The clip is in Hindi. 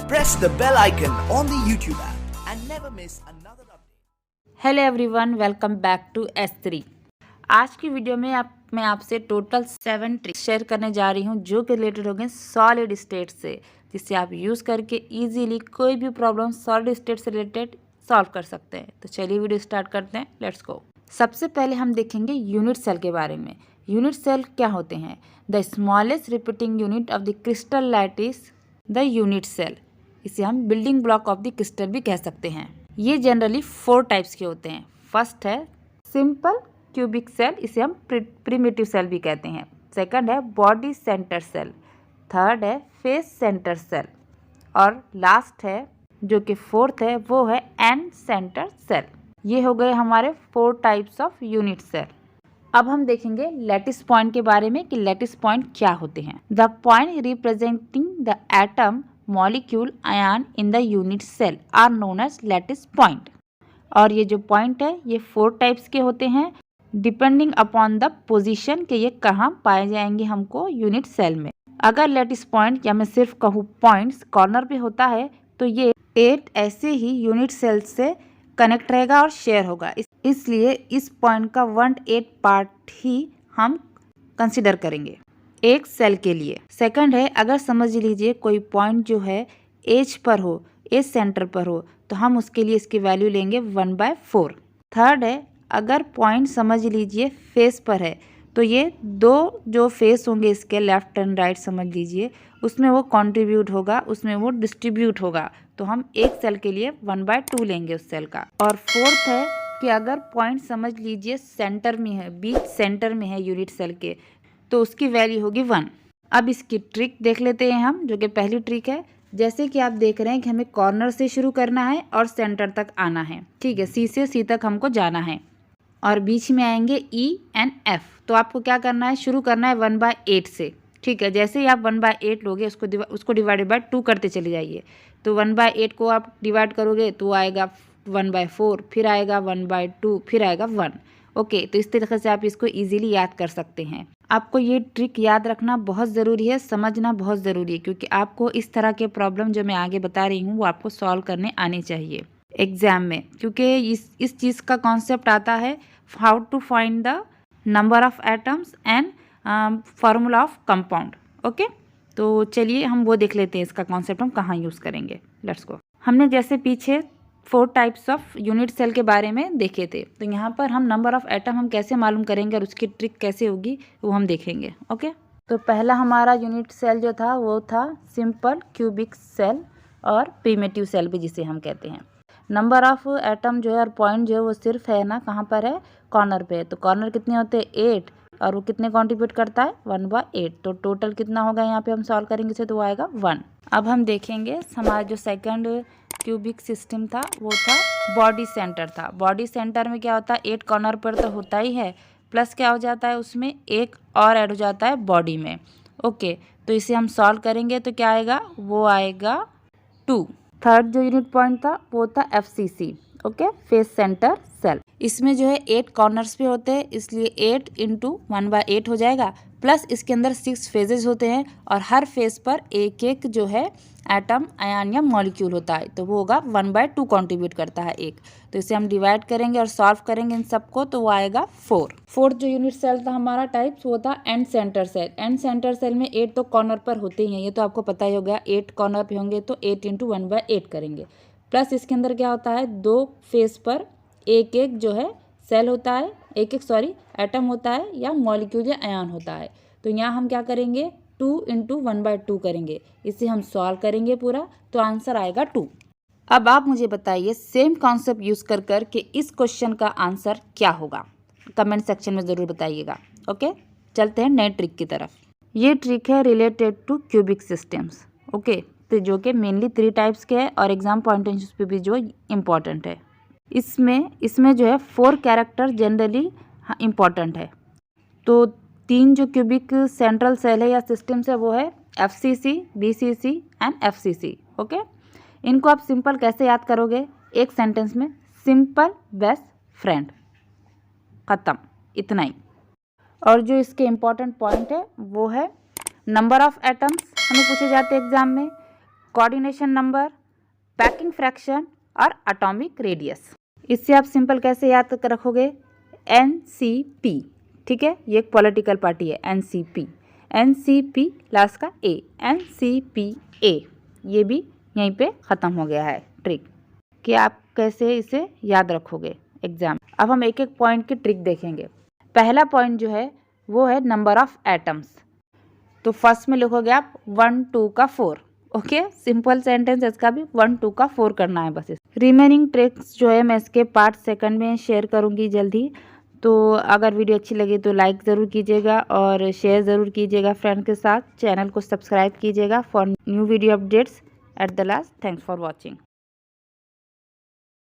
Press the bell icon on the YouTube app and never miss another update. Hello everyone, welcome back to S3। आज की वीडियो में मैं आपसे टोटल 7 ट्रिक्स शेयर करने जा रही हूँ जो कि रिलेटेड होंगे सॉलिड स्टेट से, जिससे आप यूज़ करके इजीली कोई भी प्रॉब्लम सॉलिड स्टेट से रिलेटेड सॉल्व कर सकते हैं। तो चलिए वीडियो स्टार्ट करते हैं, लेट्स गो। सबसे पहले हम देखेंगे यूनिट सेल के बारे में। यूनिट सेल क्या होते हैं? The smallest repeating unit of the crystal lattice the unit cell. इसे हम building block of the crystal भी कह सकते हैं। ये जनरली 4 टाइप्स के होते हैं। फर्स्ट है सिंपल क्यूबिक सेल, इसे हम प्रिमिटिव सेल भी कहते हैं। सेकंड है बॉडी सेंटर सेल। थर्ड है फेस सेंटर सेल। और लास्ट है जो कि फोर्थ है वो है एंड सेंटर सेल। ये हो गए हमारे 4 टाइप्स ऑफ यूनिट सेल। अब हम देखेंगे लैटिस पॉइंट के बारे में कि लैटिस पॉइंट क्या होते हैं। The point representing the atom molecule ion in the unit cell are known as lattice point. और ये जो पॉइंट है ये 4 टाइप्स के होते हैं डिपेंडिंग अपॉन द पोजीशन के ये कहाँ पाए जाएंगे हमको यूनिट सेल में। अगर लैटिस पॉइंट या मैं सिर्फ कहूँ पॉइंट्स कॉर्नर पे होता है तो ये 8 ऐसे ही यूनिट सेल से कनेक्ट रहेगा और शेयर होगा, इसलिए इस पॉइंट का 1/8 पार्ट ही हम कंसिडर करेंगे एक सेल के लिए। सेकंड है अगर समझ लीजिए कोई पॉइंट जो है एज पर हो, एज सेंटर पर हो, तो हम उसके लिए इसकी वैल्यू लेंगे 1/4। थर्ड है अगर पॉइंट समझ लीजिए फेस पर है तो ये 2 जो फेस होंगे इसके लेफ्ट एंड राइट समझ लीजिए, उसमें वो कंट्रीब्यूट होगा, उसमें वो डिस्ट्रीब्यूट होगा, तो हम एक सेल के लिए 1/2 लेंगे उस सेल का। और फोर्थ है कि अगर पॉइंट समझ लीजिए सेंटर में है, बीच सेंटर में है यूनिट सेल के, तो उसकी वैल्यू होगी 1। अब इसकी ट्रिक देख लेते हैं हम, जो कि पहली ट्रिक है। जैसे कि आप देख रहे हैं कि हमें कॉर्नर से शुरू करना है और सेंटर तक आना है, ठीक है, सी से सी तक हमको जाना है और बीच में आएंगे ई एंड एफ। तो आपको क्या करना है, शुरू करना है 1/8 से, ठीक है। जैसे ही आप 1/8 लोगे उसको डिवाइडेड बाय 2 करते चले जाइए। तो 1/8 को आप डिवाइड करोगे तो आएगा 1/4, फिर आएगा 1/2, फिर आएगा 1। ओके, तो इस तरीके से आप इसको इजीली याद कर सकते हैं। आपको ये ट्रिक याद रखना बहुत ज़रूरी है, समझना बहुत ज़रूरी है, क्योंकि आपको इस तरह के प्रॉब्लम जो मैं आगे बता रही हूँ वो आपको सॉल्व करने आने चाहिए एग्जाम में, क्योंकि इस चीज़ का कॉन्सेप्ट आता है how to find the number of atoms and formula of compound. Okay, तो चलिए हम वो देख लेते हैं, इसका कॉन्सेप्ट हम कहाँ यूज़ करेंगे। Let's go. हमने जैसे पीछे 4 टाइप्स ऑफ यूनिट सेल के बारे में देखे थे, तो यहाँ पर हम नंबर ऑफ एटम हम कैसे मालूम करेंगे और उसकी ट्रिक कैसे होगी वो हम देखेंगे। ओके, तो पहला हमारा यूनिट सेल जो था वो था सिंपल क्यूबिक सेल और प्रिमिटिव सेल भी जिसे हम कहते हैं। नंबर ऑफ एटम जो है और पॉइंट जो है वो सिर्फ है ना कहाँ पर है, कॉर्नर पे है। तो कॉर्नर कितने होते हैं 8, और वो कितने कंट्रीब्यूट करता है 1/8। तो टोटल कितना होगा यहाँ पे हम सॉल्व करेंगे इसे, तो वो आएगा 1। अब हम देखेंगे हमारा जो सेकंड क्यूबिक सिस्टम था वो था बॉडी सेंटर था। बॉडी सेंटर में क्या होता है, 8 कॉर्नर पर तो होता ही है, प्लस क्या हो जाता है उसमें एक और ऐड हो जाता है बॉडी में। ओके, तो इसे हम सॉल्व करेंगे तो क्या आएगा, वो आएगा 2। थर्ड जो यूनिट पॉइंट था वो था FCC, okay, face centre cell. इसमें जो है 8 कॉर्नर्स पे होते हैं, इसलिए 8 × 1/8 हो जाएगा, प्लस इसके अंदर 6 फेजेस होते हैं और हर फेज पर एक एक जो है एटम आयन या मॉलिक्यूल होता है, तो वो होगा 1/2 कंट्रीब्यूट करता है एक। तो इसे हम डिवाइड करेंगे और सॉल्व करेंगे इन सबको, तो वो आएगा 4। फोर्थ जो यूनिट सेल था हमारा टाइप्स वो था end centre cell. End centre cell में 8 तो कॉर्नर पर होते ही हैं, ये तो आपको पता ही हो गया, 8 कॉर्नर पे होंगे तो 8 × 1/8 करेंगे। प्लस इसके अंदर क्या होता है, 2 फेस पर एक एक जो है सेल होता है, एटम होता है या मॉलिक्यूल या आयन होता है। तो यहाँ हम क्या करेंगे 2 × 1/2 करेंगे, इसे हम सॉल्व करेंगे पूरा, तो आंसर आएगा 2। अब आप मुझे बताइए सेम कॉन्सेप्ट यूज़ कर के इस क्वेश्चन का आंसर क्या होगा, कमेंट सेक्शन में ज़रूर बताइएगा। ओके, चलते हैं नए ट्रिक की तरफ। ये ट्रिक है related to cubic systems. Okay, तो जो कि मेनली 3 टाइप्स के हैं और एग्जाम पॉइंट ऑफ व्यू पे भी जो इम्पॉर्टेंट है। इसमें जो है 4 कैरेक्टर जनरली इम्पॉर्टेंट है। तो 3 जो क्यूबिक सेंट्रल सेल है या सिस्टम्स है वो है FCC, BCC and FCC। Okay, इनको आप सिंपल कैसे याद करोगे, एक सेंटेंस में, सिंपल बेस्ट फ्रेंड, ख़त्म, इतना ही। और जो इसके इम्पॉर्टेंट पॉइंट है वो है नंबर ऑफ एटम्स हमें पूछे जाते हैं एग्जाम में, कोऑर्डिनेशन नंबर, पैकिंग फ्रैक्शन और एटॉमिक रेडियस। इससे आप सिंपल कैसे याद कर रखोगे, एनसीपी, ठीक है, ये एक पॉलिटिकल पार्टी है एनसीपी, एनसीपी लास्ट का ए, एनसीपीए, ये भी यहीं पे ख़त्म हो गया है ट्रिक कि आप कैसे इसे याद रखोगे एग्जाम। अब हम एक एक पॉइंट की ट्रिक देखेंगे। पहला पॉइंट जो है वो है नंबर ऑफ एटम्स। तो फर्स्ट में लिखोगे आप 1 2 का 4, ओके, सिंपल सेंटेंस इसका भी 1 2 का 4 करना है बस। रिमेनिंग ट्रिक्स जो है मैं इसके पार्ट सेकंड में शेयर करूँगी जल्दी। तो अगर वीडियो अच्छी लगी तो लाइक ज़रूर कीजिएगा और शेयर ज़रूर कीजिएगा फ्रेंड के साथ। चैनल को सब्सक्राइब कीजिएगा for new video updates at the last. Thanks for watching.